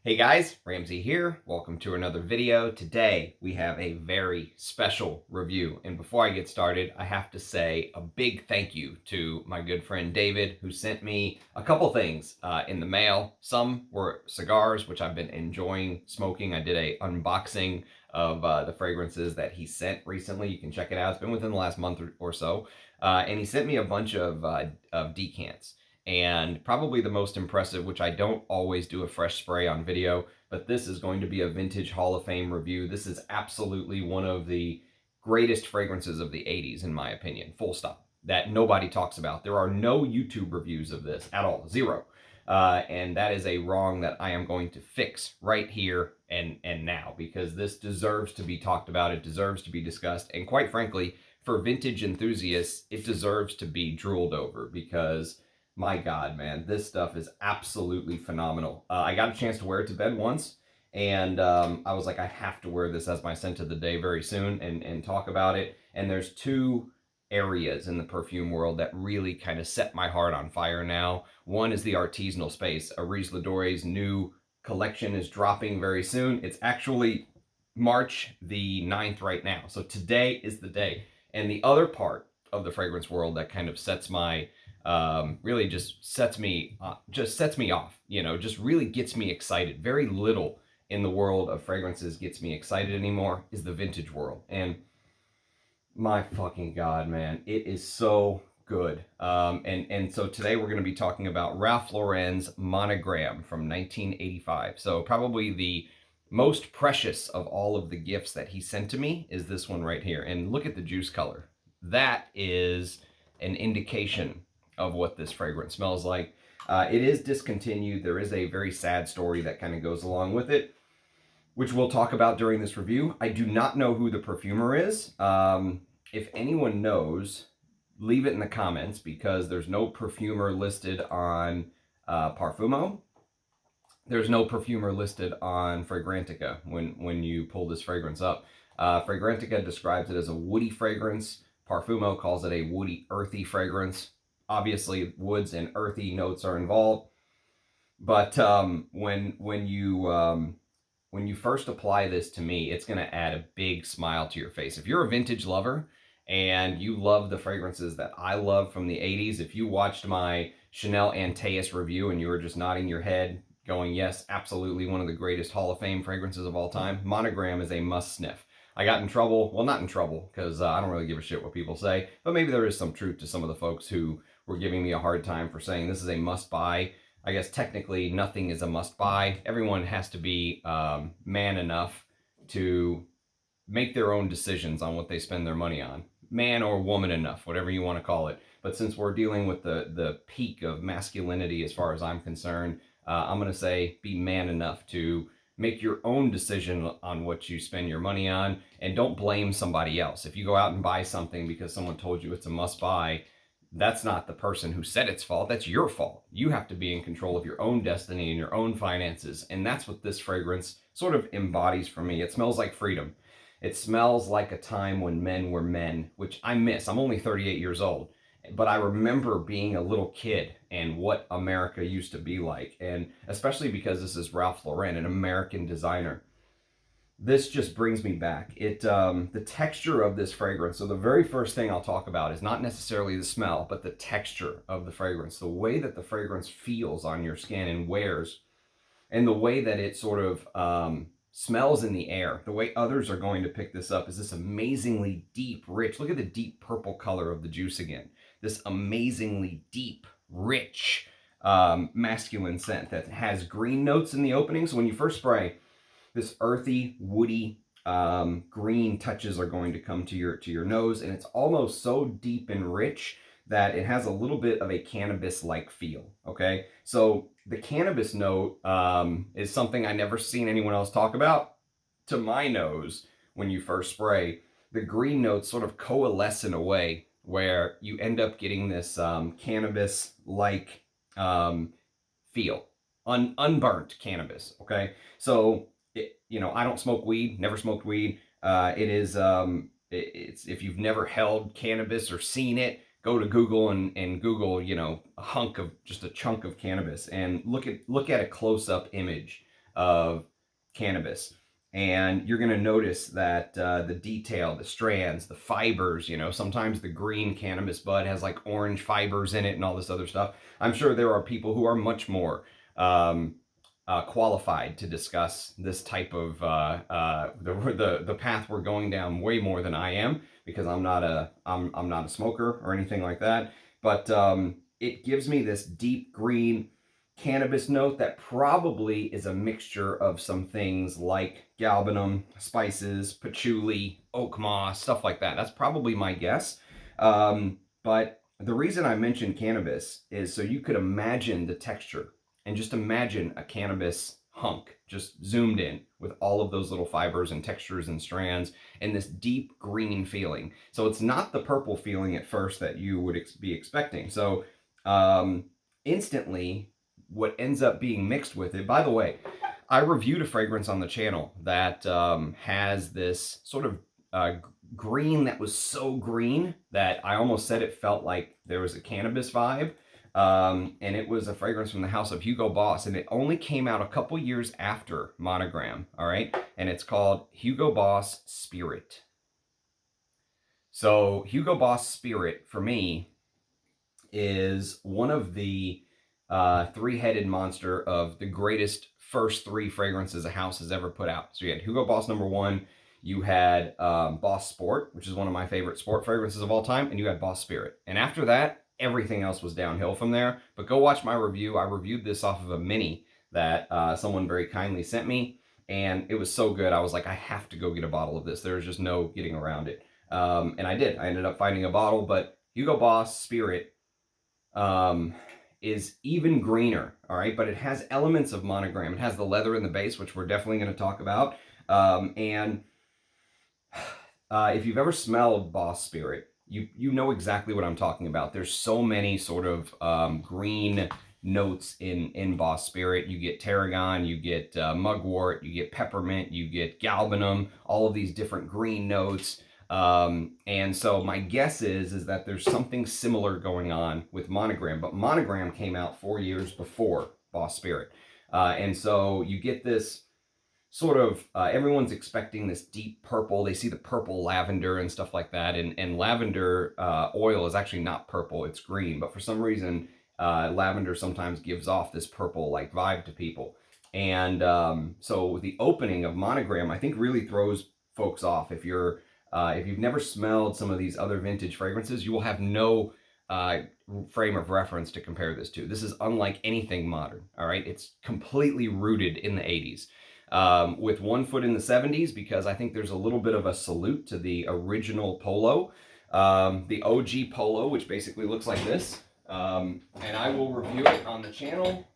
Hey guys, Ramsey here. Welcome to another video. Today we have a very special review. And before I get started, I have to say a big thank you to my good friend David, who sent me a couple things in the mail. Some were cigars, which I've been enjoying smoking. I did a unboxing of the fragrances that he sent recently. You can check it out. It's been within the last month or so. And he sent me a bunch of decants. And probably the most impressive, which I don't always do a fresh spray on video, but this is going to be a vintage Hall of Fame review. This is absolutely one of the greatest fragrances of the 80s, in my opinion, full stop, that nobody talks about. There are no YouTube reviews of this at all, zero. And that is a wrong that I am going to fix right here and now, because this deserves to be talked about. It deserves to be discussed. And quite frankly, for vintage enthusiasts, it deserves to be drooled over, because my God, man, this stuff is absolutely phenomenal. I got a chance to wear it to bed once, and I was like, I have to wear this as my scent of the day very soon and talk about it. And there's two areas in the perfume world that really kind of set my heart on fire now. One is the artisanal space. Originale Dore's new collection is dropping very soon. It's actually March the 9th right now. So today is the day. And the other part of the fragrance world that kind of sets my really just sets me off, just really gets me excited. Very little in the world of fragrances gets me excited anymore is the vintage world. And my fucking God, man, it is so good. And so today we're going to be talking about Ralph Lauren's Monogram from 1985. So probably the most precious of all of the gifts that he sent to me is this one right here. And look at the juice color. That is an indication of what this fragrance smells like. It is discontinued. There is a very sad story that kind of goes along with it, which we'll talk about during this review. I do not know who the perfumer is. If anyone knows, leave it in the comments, because there's no perfumer listed on Parfumo. There's no perfumer listed on Fragrantica when you pull this fragrance up. Fragrantica describes it as a woody fragrance. Parfumo calls it a woody, earthy fragrance. Obviously, woods and earthy notes are involved. But when you first apply this to me, it's going to add a big smile to your face. If you're a vintage lover and you love the fragrances that I love from the 80s, if you watched my Chanel Antaeus review and you were just nodding your head, going, yes, absolutely one of the greatest Hall of Fame fragrances of all time, Monogram is a must sniff. I got in trouble, well, not in trouble, because I don't really give a shit what people say, but maybe there is some truth to some of the folks who were giving me a hard time for saying this is a must buy. I guess technically nothing is a must buy. Everyone has to be man enough to make their own decisions on what they spend their money on. Man or woman enough, whatever you want to call it. But since we're dealing with the peak of masculinity as far as I'm concerned, I'm going to say be man enough to make your own decision on what you spend your money on, and don't blame somebody else. If you go out and buy something because someone told you it's a must buy, that's not the person who said it's fault. That's your fault. You have to be in control of your own destiny and your own finances. And that's what this fragrance sort of embodies for me. It smells like freedom. It smells like a time when men were men, which I miss. I'm only 38 years old, but I remember being a little kid and what America used to be like. And especially because this is Ralph Lauren, an American designer, this just brings me back. The texture of this fragrance. So the very first thing I'll talk about is not necessarily the smell, but the texture of the fragrance, the way that the fragrance feels on your skin and wears, and the way that it sort of smells in the air. The way others are going to pick this up is this amazingly deep, rich. Look at the deep purple color of the juice again. This amazingly deep, rich, masculine scent that has green notes in the opening. So when you first spray, this earthy, woody, green touches are going to come to your nose, and it's almost so deep and rich that it has a little bit of a cannabis-like feel, okay? So the cannabis note is something I never seen anyone else talk about. To my nose, when you first spray, the green notes sort of coalesce in a way where you end up getting this cannabis-like feel, unburnt cannabis, okay? So I don't smoke weed, never smoked weed. It's if you've never held cannabis or seen it, go to Google and Google, a chunk of cannabis, and look at a close-up image of cannabis. And you're going to notice that the detail, the strands, the fibers, sometimes the green cannabis bud has like orange fibers in it and all this other stuff. I'm sure there are people who are much more qualified to discuss this type of the path we're going down way more than I am, because I'm not a smoker or anything like that. But it gives me this deep green cannabis note that probably is a mixture of some things like galbanum, spices, patchouli, oak moss, stuff like that. That's probably my guess. But the reason I mentioned cannabis is so you could imagine the texture, and just imagine a cannabis hunk just zoomed in with all of those little fibers and textures and strands and this deep green feeling. So it's not the purple feeling at first that you would be expecting. So instantly, what ends up being mixed with it, by the way, I reviewed a fragrance on the channel that has this sort of green that was so green that I almost said it felt like there was a cannabis vibe. And it was a fragrance from the house of Hugo Boss, and it only came out a couple years after Monogram, all right? And it's called Hugo Boss Spirit. So Hugo Boss Spirit, for me, is one of the three-headed monster of the greatest first three fragrances a house has ever put out. So you had Hugo Boss #1, you had Boss Sport, which is one of my favorite sport fragrances of all time, and you had Boss Spirit. And after that, everything else was downhill from there. But go watch my review. I reviewed this off of a mini that someone very kindly sent me, and it was so good. I was like, I have to go get a bottle of this. There's just no getting around it. And I did. I ended up finding a bottle, but Hugo Boss Spirit is even greener, all right? But it has elements of Monogram. It has the leather in the base, which we're definitely going to talk about. And if you've ever smelled Boss Spirit, you know exactly what I'm talking about. There's so many sort of green notes in Boss Spirit. You get tarragon, you get mugwort, you get peppermint, you get galbanum, all of these different green notes. And so my guess is that there's something similar going on with Monogram, but Monogram came out 4 years before Boss Spirit. And so you get this sort of, everyone's expecting this deep purple. They see the purple lavender and stuff like that. And lavender oil is actually not purple, it's green. But for some reason, lavender sometimes gives off this purple-like vibe to people. And so the opening of Monogram, I think, really throws folks off. If you've never smelled some of these other vintage fragrances, you will have no frame of reference to compare this to. This is unlike anything modern, all right? It's completely rooted in the 80s. With one foot in the 70s, because I think there's a little bit of a salute to the original Polo, the OG Polo, which basically looks like this. And I will review it on the channel.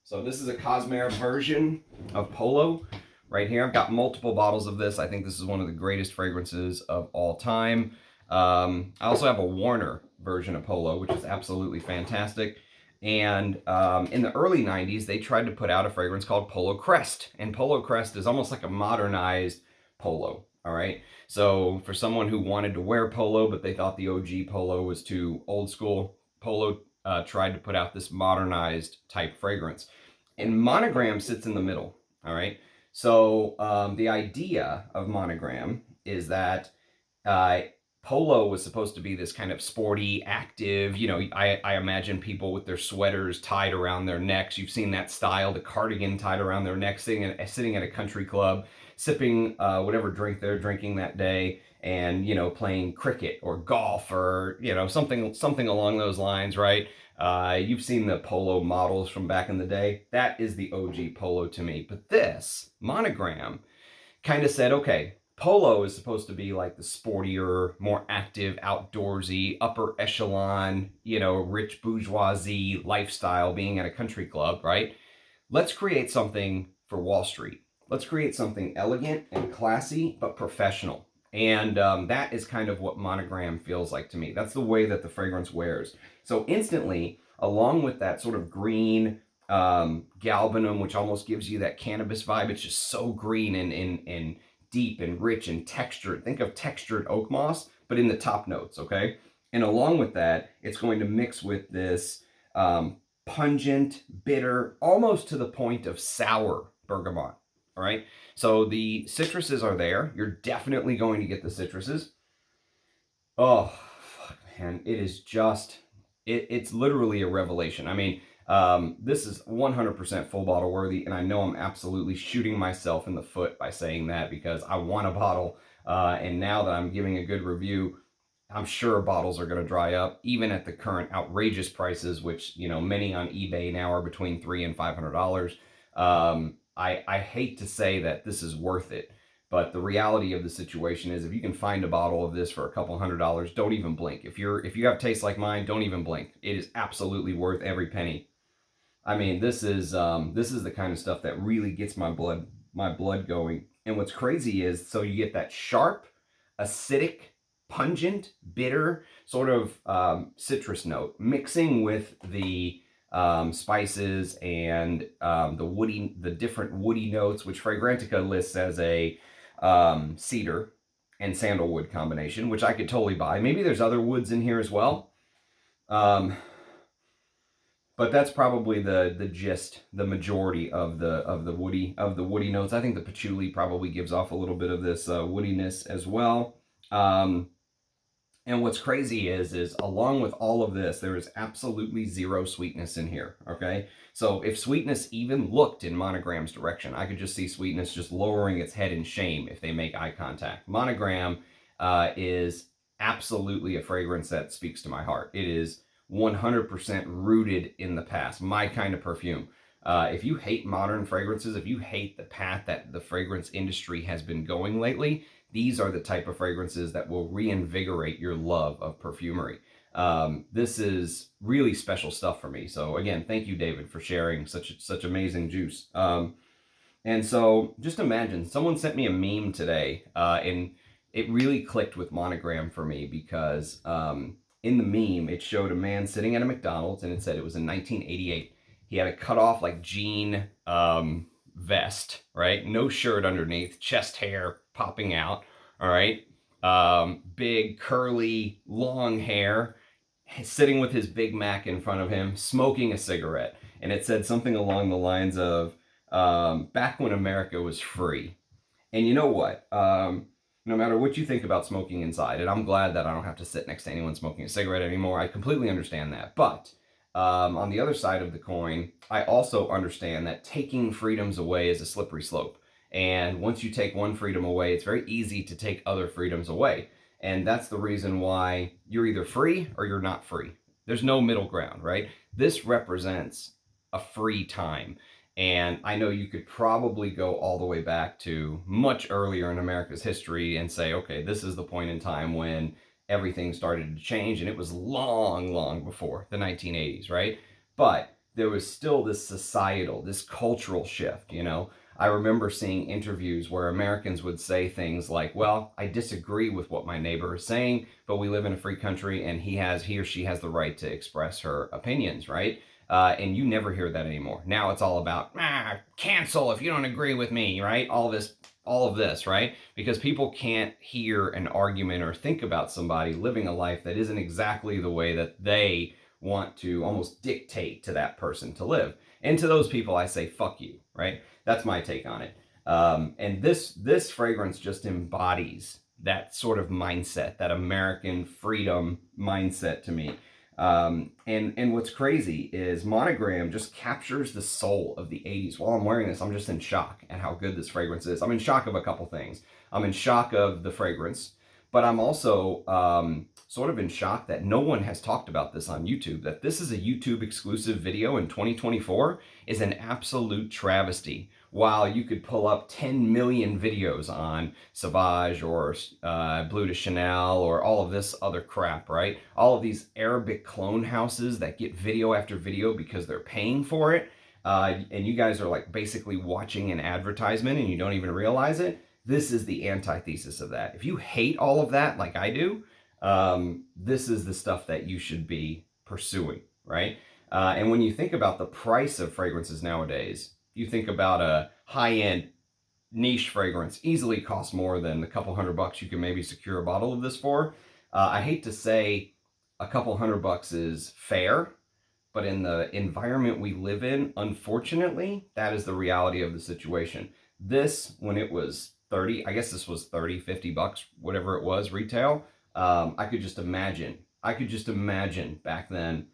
So this is a Cosmere version of Polo right here. I've got multiple bottles of this. I think this is one of the greatest fragrances of all time. I also have a Warner version of Polo, which is absolutely fantastic. And in the early 90s, they tried to put out a fragrance called Polo Crest. And Polo Crest is almost like a modernized Polo, all right? So for someone who wanted to wear Polo, but they thought the OG Polo was too old school, Polo tried to put out this modernized type fragrance. And Monogram sits in the middle, all right? So the idea of Monogram is that Polo was supposed to be this kind of sporty, active, I imagine people with their sweaters tied around their necks. You've seen that style, the cardigan tied around their neck, sitting at a country club, sipping whatever drink they're drinking that day, and, playing cricket or golf or, something along those lines, right? You've seen the Polo models from back in the day. That is the OG Polo to me. But this Monogram kind of said, okay, Polo is supposed to be like the sportier, more active, outdoorsy, upper echelon, rich bourgeoisie lifestyle, being at a country club, right? Let's create something for Wall Street. Let's create something elegant and classy, but professional. And that is kind of what Monogram feels like to me. That's the way that the fragrance wears. So instantly, along with that sort of green galbanum, which almost gives you that cannabis vibe, it's just so green and deep and rich and textured. Think of textured oak moss, but in the top notes, okay? And along with that, it's going to mix with this pungent, bitter, almost to the point of sour bergamot. All right. So the citruses are there. You're definitely going to get the citruses. Oh, fuck, man. It is just, it's literally a revelation. I mean, this is 100% full bottle worthy, and I know I'm absolutely shooting myself in the foot by saying that because I want a bottle, and now that I'm giving a good review, I'm sure bottles are going to dry up, even at the current outrageous prices, which, you know, many on eBay now are between $300 and $500. I hate to say that this is worth it, but the reality of the situation is if you can find a bottle of this for a couple $100, don't even blink. If you have tastes like mine, don't even blink. It is absolutely worth every penny. I mean, this is the kind of stuff that really gets my blood going. And what's crazy is, so you get that sharp, acidic, pungent, bitter sort of citrus note mixing with the spices and the different woody notes, which Fragrantica lists as a cedar and sandalwood combination, which I could totally buy. Maybe there's other woods in here as well. But that's probably the gist, the majority of the woody notes. I think the patchouli probably gives off a little bit of this woodiness as well. And what's crazy is along with all of this, there is absolutely zero sweetness in here, okay? So if sweetness even looked in Monogram's direction, I could just see sweetness just lowering its head in shame if they make eye contact. Monogram is absolutely a fragrance that speaks to my heart. It is 100% rooted in the past, my kind of perfume. If you hate modern fragrances, if you hate the path that the fragrance industry has been going lately, these are the type of fragrances that will reinvigorate your love of perfumery. This is really special stuff for me. So again, thank you, David, for sharing such amazing juice. And so just imagine, someone sent me a meme today, and it really clicked with Monogram for me because in the meme, it showed a man sitting at a McDonald's, and it said it was in 1988. He had a cut off like jean vest, right? No shirt underneath, chest hair popping out, all right? Big, curly, long hair, sitting with his Big Mac in front of him, smoking a cigarette. And it said something along the lines of, back when America was free. And you know what? No matter what you think about smoking inside, and I'm glad that I don't have to sit next to anyone smoking a cigarette anymore. I completely understand that. But on the other side of the coin, I also understand that taking freedoms away is a slippery slope. And once you take one freedom away, it's very easy to take other freedoms away. And that's the reason why you're either free or you're not free. There's no middle ground, right? This represents a free time. And I know you could probably go all the way back to much earlier in America's history and say, okay, this is the point in time when everything started to change, and it was long, long before the 1980s, right? But there was still this societal, this cultural shift, you know? I remember seeing interviews where Americans would say things like, well, I disagree with what my neighbor is saying, but we live in a free country and he or she has the right to express her opinions, right? And you never hear that anymore. Now it's all about, cancel if you don't agree with me, right? All of this, right? Because people can't hear an argument or think about somebody living a life that isn't exactly the way that they want to almost dictate to that person to live. And to those people, I say, fuck you, right? That's my take on it. And this fragrance just embodies that sort of mindset, that American freedom mindset to me. And what's crazy is Monogram just captures the soul of the 80s. While I'm wearing this, I'm just in shock at how good this fragrance is. I'm in shock of a couple things. I'm in shock of the fragrance, but I'm also sort of in shock that no one has talked about this on YouTube, that this is a YouTube exclusive video in 2024 is an absolute travesty. While you could pull up 10 million videos on Sauvage or Bleu de Chanel or all of this other crap, right? All of these Arabic clone houses that get video after video because they're paying for it, and you guys are like basically watching an advertisement and you don't even realize it. This is the antithesis of that. If you hate all of that like I do, this is the stuff that you should be pursuing, right? And when you think about the price of fragrances nowadays, you think about a high-end niche fragrance easily costs more than the couple $100 you can maybe secure a bottle of this for. I hate to say a couple $100 is fair, but in the environment we live in, unfortunately, that is the reality of the situation. This, when it was 30, I guess this was 30, 50 bucks, whatever it was, retail. I could just imagine. I could just imagine back then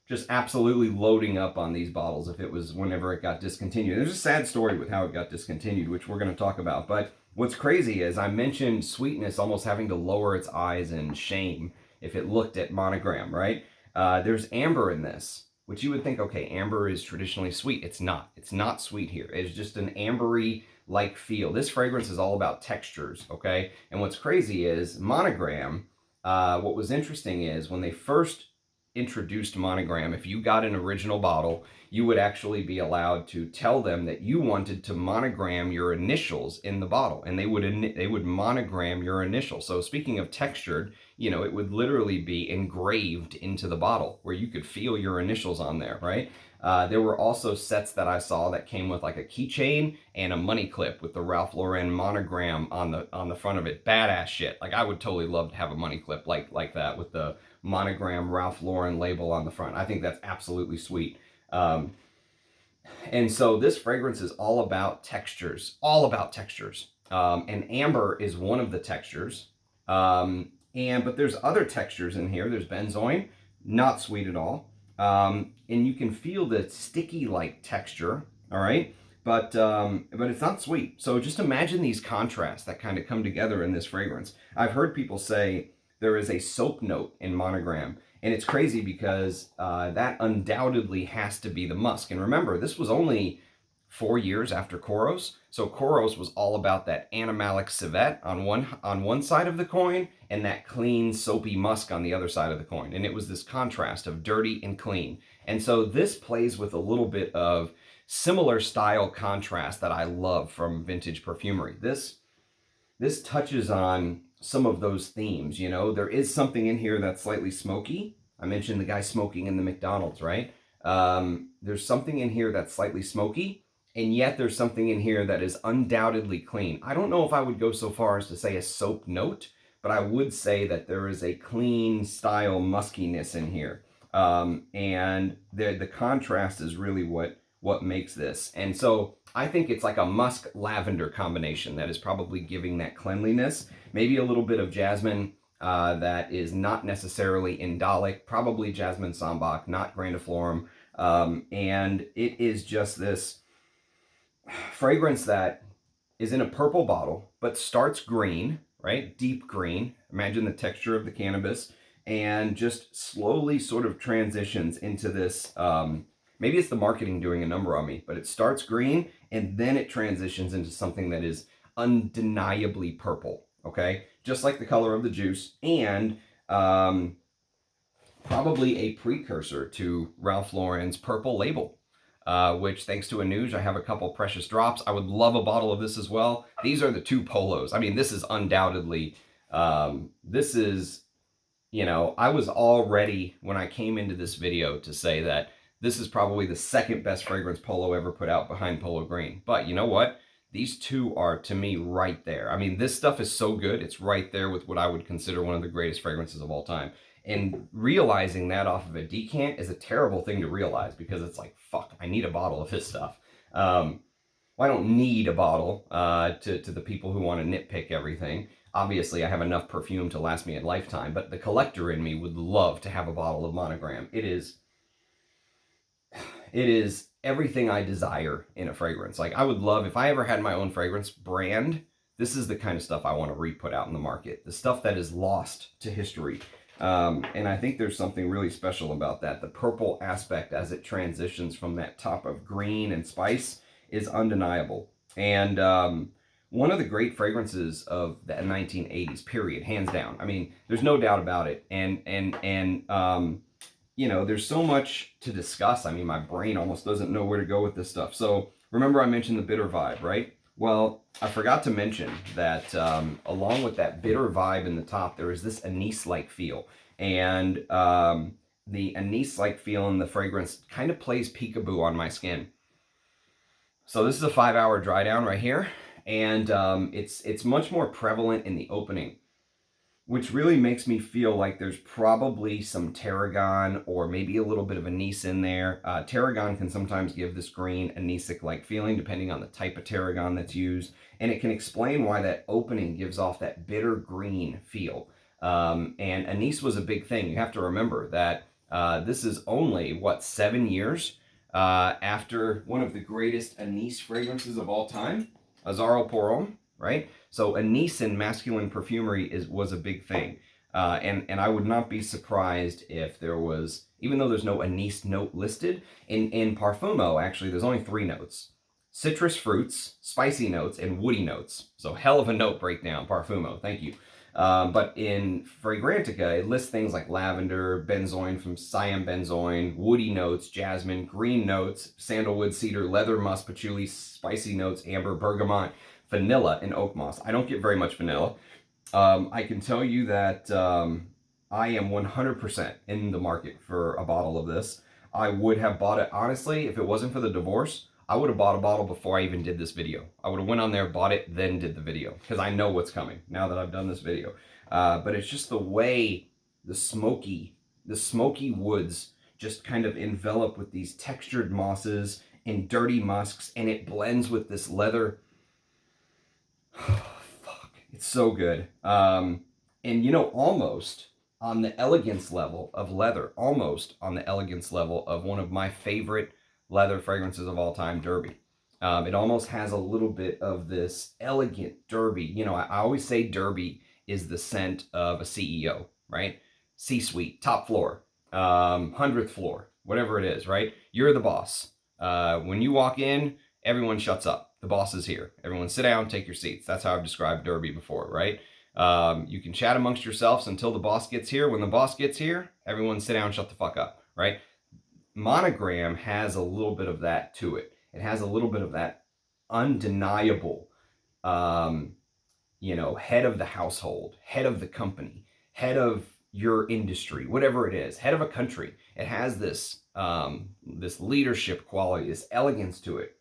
just absolutely loading up on these bottles if it was whenever it got discontinued. There's a sad story with how it got discontinued, which we're going to talk about. But what's crazy is I mentioned sweetness almost having to lower its eyes in shame if it looked at Monogram, right? There's amber in this, which you would think, okay, amber is traditionally sweet. It's not. It's not sweet here. It's just an ambery-like feel. This fragrance is all about textures, okay? And what's crazy is Monogram, what was interesting is when they first introduced Monogram, if you got an original bottle, you would actually be allowed to tell them that you wanted to monogram your initials in the bottle, and they would monogram your initials. So speaking of textured, you know, it would literally be engraved into the bottle where you could feel your initials on there, right? There were also sets that I saw that came with like a keychain and a money clip with the Ralph Lauren monogram on the front of it. Badass shit. Like I would totally love to have a money clip like that with the Monogram Ralph Lauren label on the front. I think that's absolutely sweet. And so this fragrance is all about textures, all about textures. And amber is one of the textures. But there's other textures in here. There's benzoin, not sweet at all. And you can feel the sticky-like texture, all right? But it's not sweet. So just imagine these contrasts that kind of come together in this fragrance. I've heard people say there is a soap note in Monogram. And it's crazy because that undoubtedly has to be the musk. And remember, this was only 4 years after Koros. So Koros was all about that animalic civet on one side of the coin and that clean, soapy musk on the other side of the coin. And it was this contrast of dirty and clean. And so this plays with a little bit of similar style contrast that I love from vintage perfumery. This touches on some of those themes, you know. There is something in here that's slightly smoky. I mentioned the guy smoking in the McDonald's, right? There's something in here that's slightly smoky, and yet there's something in here that is undoubtedly clean. I don't know if I would go so far as to say a soap note, but I would say that there is a clean style muskiness in here. And the contrast is really what makes this. And so I think it's like a musk lavender combination that is probably giving that cleanliness, maybe a little bit of jasmine that is not necessarily indolic, probably jasmine sambac, not grandiflorum. And it is just this fragrance that is in a purple bottle, but starts green, right? Deep green. Imagine the texture of the cannabis, and just slowly sort of transitions into this, maybe it's the marketing doing a number on me, but it starts green and then it transitions into something that is undeniably purple, okay? Just like the color of the juice, and probably a precursor to Ralph Lauren's purple label, which thanks to Anuj, I have a couple precious drops. I would love a bottle of this as well. These are the two polos. I mean, this is undoubtedly, this is, you know, I was all ready when I came into this video to say that this is probably the second best fragrance Polo ever put out behind Polo Green. But you know what? These two are, to me, right there. I mean, this stuff is so good. It's right there with what I would consider one of the greatest fragrances of all time. And realizing that off of a decant is a terrible thing to realize, because it's like, fuck, I need a bottle of this stuff. Well, I don't need a bottle to the people who want to nitpick everything. Obviously, I have enough perfume to last me a lifetime, but the collector in me would love to have a bottle of Monogram. It is everything I desire in a fragrance. Like, I would love, if I ever had my own fragrance brand, this is the kind of stuff I want to re-put out in the market. The stuff that is lost to history. And I think there's something really special about that. The purple aspect as it transitions from that top of green and spice is undeniable. And one of the great fragrances of the 1980s, period, hands down. I mean, there's no doubt about it. And you know, there's so much to discuss. I mean, my brain almost doesn't know where to go with this stuff. So remember I mentioned the bitter vibe, right? Well, I forgot to mention that along with that bitter vibe in the top, there is this anise-like feel. And the anise-like feel in the fragrance kind of plays peekaboo on my skin. So this is a 5-hour dry down right here. And it's much more prevalent in the opening. which really makes me feel like there's probably some tarragon or maybe a little bit of anise in there. Tarragon can sometimes give this green anisic-like feeling depending on the type of tarragon that's used, and it can explain why that opening gives off that bitter green feel. And anise was a big thing. You have to remember that this is only, what, 7 years after one of the greatest anise fragrances of all time, Azzaro pour Homme, right? So anise in masculine perfumery was a big thing. And I would not be surprised if there was, even though there's no anise note listed, in Parfumo, actually, there's only 3 notes. Citrus fruits, spicy notes, and woody notes. So hell of a note breakdown, Parfumo, thank you. But in Fragrantica, it lists things like lavender, benzoin from Siam benzoin, woody notes, jasmine, green notes, sandalwood, cedar, leather, musk, patchouli, spicy notes, amber, bergamot, vanilla, and oak moss. I don't get very much vanilla. I can tell you that I am 100% in the market for a bottle of this. I would have bought it, honestly, if it wasn't for the divorce, I would have bought a bottle before I even did this video. I would have went on there, bought it, then did the video, because I know what's coming now that I've done this video. But it's just the way the smoky woods just kind of envelop with these textured mosses and dirty musks, and it blends with this leather. Fuck, it's so good. And you know, almost on the elegance level of leather, almost on the elegance level of one of my favorite leather fragrances of all time, Derby. It almost has a little bit of this elegant Derby. You know, I always say Derby is the scent of a CEO, right? C-suite, top floor, 100th floor, whatever it is, right? You're the boss. When you walk in, everyone shuts up. The boss is here. Everyone sit down, take your seats. That's how I've described Derby before, right? You can chat amongst yourselves until the boss gets here. When the boss gets here, everyone sit down, shut the fuck up, right? Monogram has a little bit of that to it. It has a little bit of that undeniable, you know, head of the household, head of the company, head of your industry, whatever it is, head of a country. It has this, this leadership quality, this elegance to it.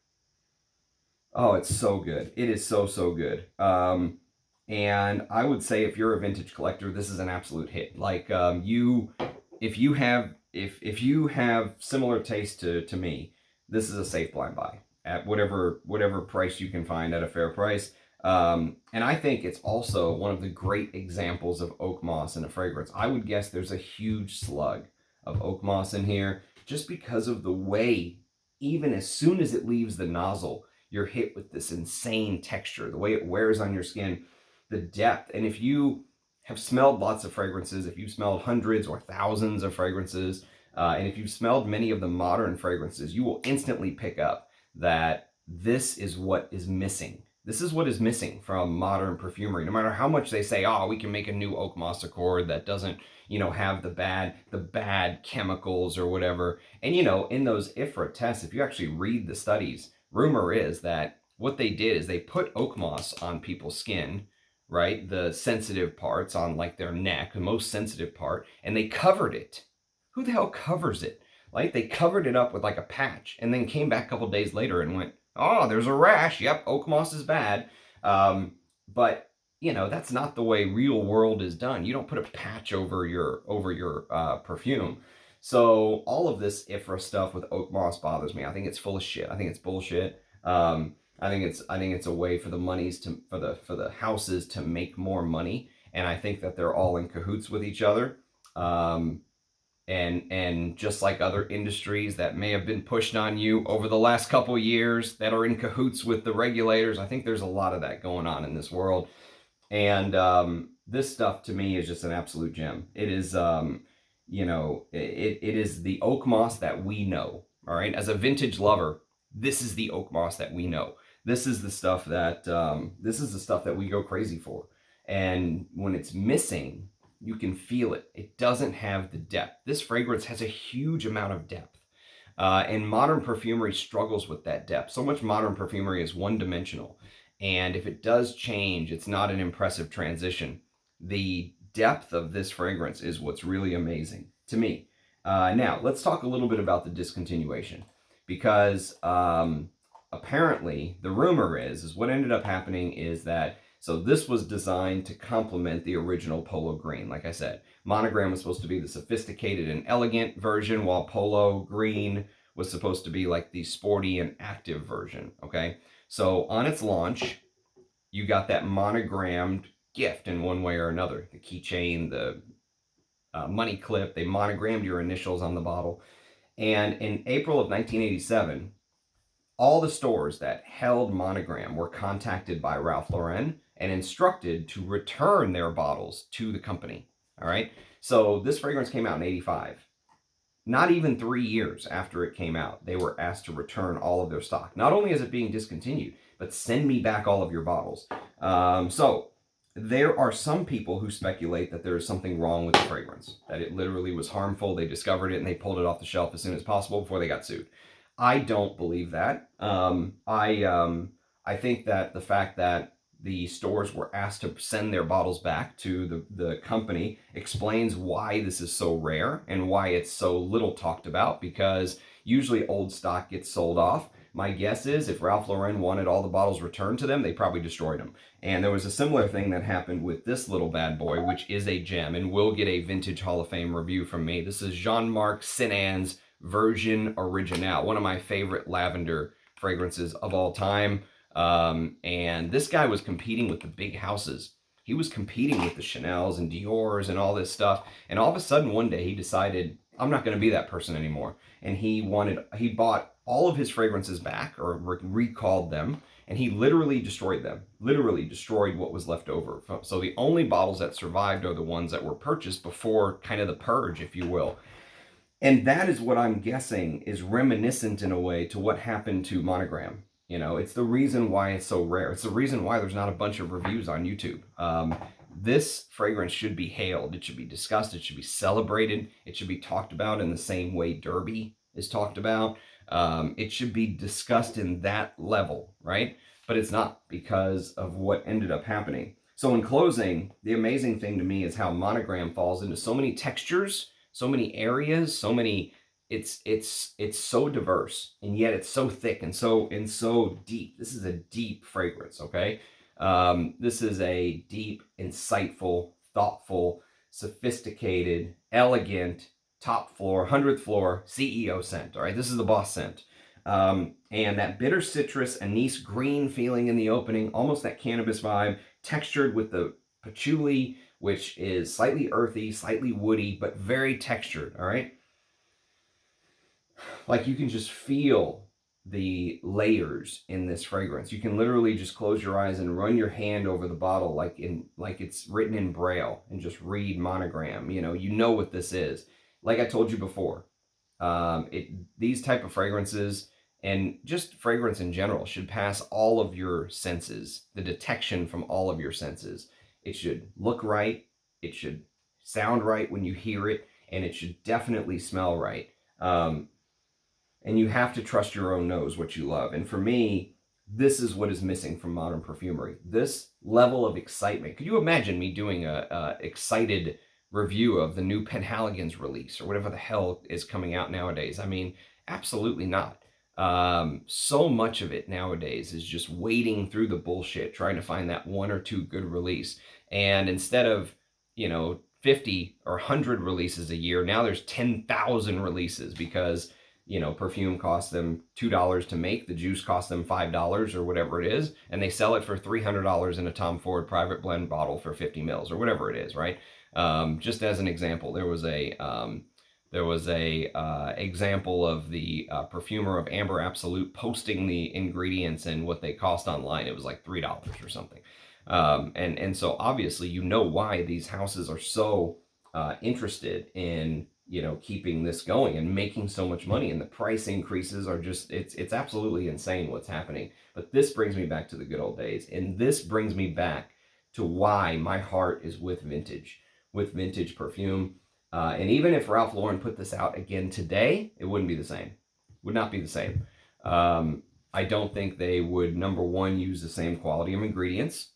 Oh, it's so good. It is so, so good. And I would say if you're a vintage collector, this is an absolute hit. Like, if you have similar taste to me, this is a safe blind buy at whatever price you can find at a fair price. And I think it's also one of the great examples of oak moss in a fragrance. I would guess there's a huge slug of oak moss in here just because of the way, even as soon as it leaves the nozzle, you're hit with this insane texture, the way it wears on your skin, the depth. And if you have smelled lots of fragrances, if you've smelled hundreds or thousands of fragrances, and if you've smelled many of the modern fragrances, you will instantly pick up that this is what is missing. This is what is missing from modern perfumery. No matter how much they say, oh, we can make a new oak moss accord that doesn't, you know, have the bad chemicals or whatever. And, you know, in those IFRA tests, if you actually read the studies, rumor is that what they did is they put oak moss on people's skin, right? The sensitive parts on like their neck, the most sensitive part, and they covered it. Who the hell covers it? Like they covered it up with like a patch and then came back a couple days later and went, oh, there's a rash. Yep, oak moss is bad. But you know, that's not the way real world is done. You don't put a patch over your perfume. So all of this IFRA stuff with oak moss bothers me. I think it's full of shit. I think it's bullshit. I think it's a way for the for the houses to make more money, and I think that they're all in cahoots with each other. And just like other industries that may have been pushed on you over the last couple years that are in cahoots with the regulators, I think there's a lot of that going on in this world. And this stuff to me is just an absolute gem. It is, you know, it is the oak moss that we know. All right, as a vintage lover, this is the oak moss that we know. This is the stuff that we go crazy for. And when it's missing, you can feel it. It doesn't have the depth. This fragrance has a huge amount of depth. And modern perfumery struggles with that depth. So much modern perfumery is one-dimensional. And if it does change, it's not an impressive transition. The depth of this fragrance is what's really amazing to me. Now, let's talk a little bit about the discontinuation. Because apparently, the rumor is what ended up happening is that So this was designed to complement the original Polo Green. Like I said, Monogram was supposed to be the sophisticated and elegant version, while Polo Green was supposed to be like the sporty and active version, okay? So on its launch, you got that monogrammed gift in one way or another. The keychain, the money clip, they monogrammed your initials on the bottle. And in April of 1987, all the stores that held Monogram were contacted by Ralph Lauren and instructed to return their bottles to the company. All right. So this fragrance came out in 85. Not even 3 years after it came out, they were asked to return all of their stock. Not only is it being discontinued, but send me back all of your bottles. So there are some people who speculate that there is something wrong with the fragrance, that it literally was harmful. They discovered it and they pulled it off the shelf as soon as possible before they got sued. I don't believe that. I think that the fact that the stores were asked to send their bottles back to the company explains why this is so rare and why it's so little talked about, because usually old stock gets sold off. My guess is if Ralph Lauren wanted all the bottles returned to them, they probably destroyed them. And there was a similar thing that happened with this little bad boy, which is a gem and will get a Vintage Hall of Fame review from me. This is Jean-Marc Sinan's version Originale, one of my favorite lavender fragrances of all time. And this guy was competing with the big houses. He was competing with the Chanels and Dior's and all this stuff. And all of a sudden, one day, he decided, I'm not going to be that person anymore. And he bought all of his fragrances back, or recalled them, and he literally destroyed them. Literally destroyed what was left over. So the only bottles that survived are the ones that were purchased before kind of the purge, if you will. And that is what I'm guessing is reminiscent in a way to what happened to Monogram. You know, it's the reason why it's so rare. It's the reason why there's not a bunch of reviews on YouTube. This fragrance should be hailed. It should be discussed. It should be celebrated. It should be talked about in the same way Derby is talked about. It should be discussed in that level, right? But it's not, because of what ended up happening. So in closing, the amazing thing to me is how Monogram falls into so many textures, so many areas, so many. It's so diverse, and yet it's so thick and so deep. This is a deep fragrance, okay? This is a deep, insightful, thoughtful, sophisticated, elegant, top floor, 100th floor CEO scent, all right? This is the boss scent. And that bitter citrus, anise green feeling in the opening, almost that cannabis vibe, textured with the patchouli, which is slightly earthy, slightly woody, but very textured, all right? Like, you can just feel the layers in this fragrance. You can literally just close your eyes and run your hand over the bottle like it's written in Braille, and just read Monogram. You know what this is. Like I told you before, these type of fragrances, and just fragrance in general, should pass all of your senses, the detection from all of your senses. It should look right, it should sound right when you hear it, and it should definitely smell right. And you have to trust your own nose, what you love. And for me, this is what is missing from modern perfumery. This level of excitement. Could you imagine me doing a excited review of the new Penhaligon's release, or whatever the hell is coming out nowadays? I mean, absolutely not. So much of it nowadays is just wading through the bullshit, trying to find that one or two good release. And instead of, 50 or 100 releases a year, now there's 10,000 releases, because perfume costs them $2 to make, the juice costs them $5 or whatever it is, and they sell it for $300 in a Tom Ford private blend bottle for 50 mils or whatever it is, right? Just as an example, there was a example of the perfumer of Amber Absolute posting the ingredients and what they cost online. It was like $3 or something. And so obviously why these houses are so interested in keeping this going and making so much money, and the price increases are just, it's absolutely insane what's happening. But this brings me back to the good old days, and this brings me back to why my heart is with vintage perfume. And even if Ralph Lauren put this out again today, it wouldn't be the same. Would not be the same. I don't think they would, number one, use the same quality of ingredients.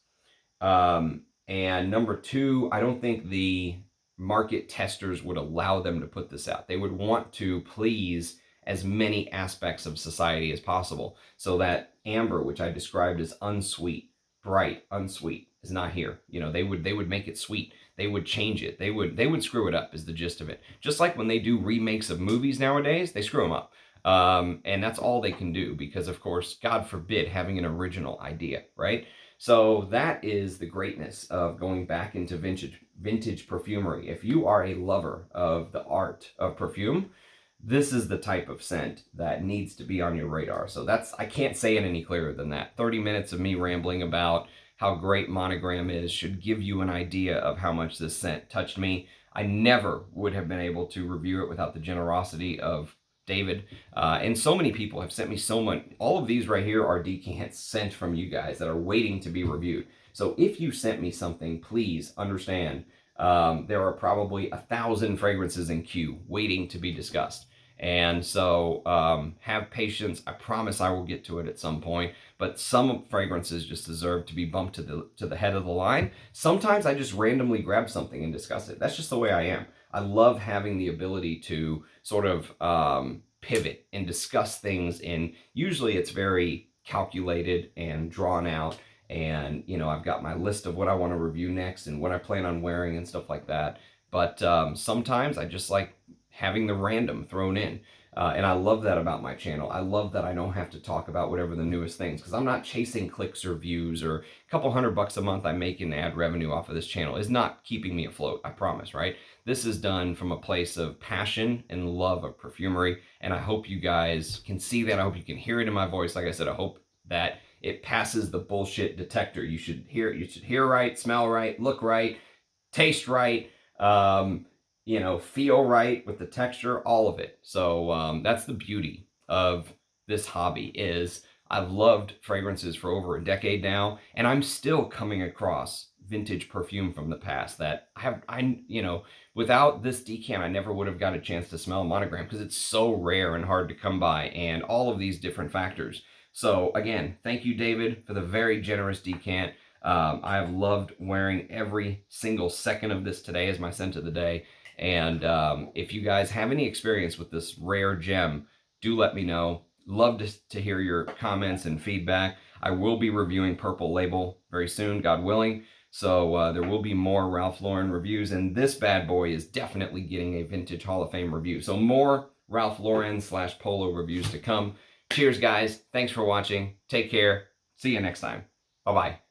And number two, I don't think the market testers would allow them to put this out. They would want to please as many aspects of society as possible. So that amber, which I described as unsweet, bright, unsweet, is not here. You know, they would make it sweet. They would change it. They would screw it up is the gist of it. Just like when they do remakes of movies nowadays, they screw them up. And that's all they can do because, of course, God forbid having an original idea, right? So that is the greatness of going back into vintage perfumery. If you are a lover of the art of perfume, this is the type of scent that needs to be on your radar. So I can't say it any clearer than that. 30 minutes of me rambling about how great Monogram is should give you an idea of how much this scent touched me. I never would have been able to review it without the generosity of David. And so many people have sent me so much. All of these right here are decants sent from you guys that are waiting to be reviewed. So if you sent me something, please understand there are probably 1,000 fragrances in queue waiting to be discussed. And so have patience. I promise I will get to it at some point. But some fragrances just deserve to be bumped to the head of the line. Sometimes I just randomly grab something and discuss it. That's just the way I am. I love having the ability to sort of pivot and discuss things. And usually it's very calculated and drawn out. And, you know, I've got my list of what I want to review next and what I plan on wearing and stuff like that. But sometimes I just like having the random thrown in. And I love that about my channel. I love that I don't have to talk about whatever the newest things, because I'm not chasing clicks or views, or a couple $100 a month I make in ad revenue off of this channel is not keeping me afloat, I promise, right? This is done from a place of passion and love of perfumery, and I hope you guys can see that. I hope you can hear it in my voice. Like I said, I hope that it passes the bullshit detector. You should hear right, smell right, look right, taste right, you know, feel right with the texture, all of it. So that's the beauty of this hobby. Is I've loved fragrances for over a decade now, and I'm still coming across vintage perfume from the past that you know, without this decant, I never would have got a chance to smell Monogram because it's so rare and hard to come by, and all of these different factors. So again, thank you, David, for the very generous decant. I have loved wearing every single second of this today as my scent of the day. And if you guys have any experience with this rare gem, do let me know. Love to hear your comments and feedback. I will be reviewing Purple Label very soon, God willing. So there will be more Ralph Lauren reviews, and this bad boy is definitely getting a Vintage Hall of Fame review. So more Ralph Lauren / Polo reviews to come. Cheers, guys. Thanks for watching. Take care. See you next time. Bye-bye.